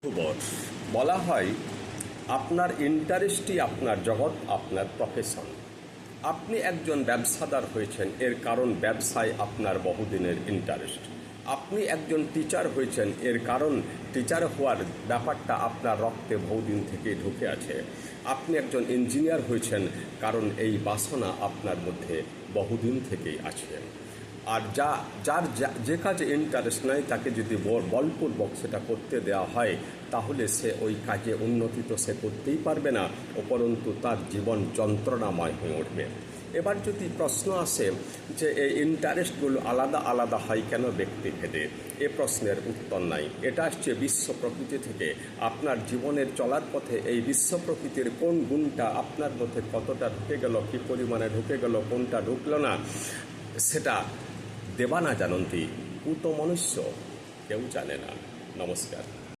খবর বলা হয় আপনার ইন্টারেস্টই আপনার জগৎ, আপনার প্রফেশন। আপনি একজন ব্যবসাদার হয়েছেন, এর কারণ ব্যবসায় আপনার বহুদিনের ইন্টারেস্ট। আপনি একজন টিচার হয়েছেন, এর কারণ টিচার হওয়ার ব্যাপারটা আপনার রক্তে বহুদিন থেকে ঢুকে আছে। আপনি একজন ইঞ্জিনিয়ার হয়েছেন, কারণ এই বাসনা আপনার মধ্যে বহুদিন থেকেই আছে। আর যার যে কাজে ইন্টারেস্ট নাই তাকে যদি বলপূর্বক সেটা করতে দেওয়া হয়, তাহলে সে ওই কাজে উন্নতি তো সে করতেই পারবে না, উপরন্তু তার জীবন যন্ত্রণাময় হয়ে উঠবে। এবার যদি প্রশ্ন আসে যে এই ইন্টারেস্টগুলো আলাদা আলাদা হয় কেন ব্যক্তিভেদে, এ প্রশ্নের উত্তর নাই। এটা আসছে বিশ্ব প্রকৃতি থেকে। আপনার জীবনের চলার পথে এই বিশ্ব প্রকৃতির কোন গুণটা আপনার মধ্যে কতটা ঢুকে গেল, কী পরিমাণে ঢুকে গেল, কোনটা ঢুকলো না, সেটা দেবা না জানন্তি কুত মনুষ্য, কেউ জানে না। নমস্কার।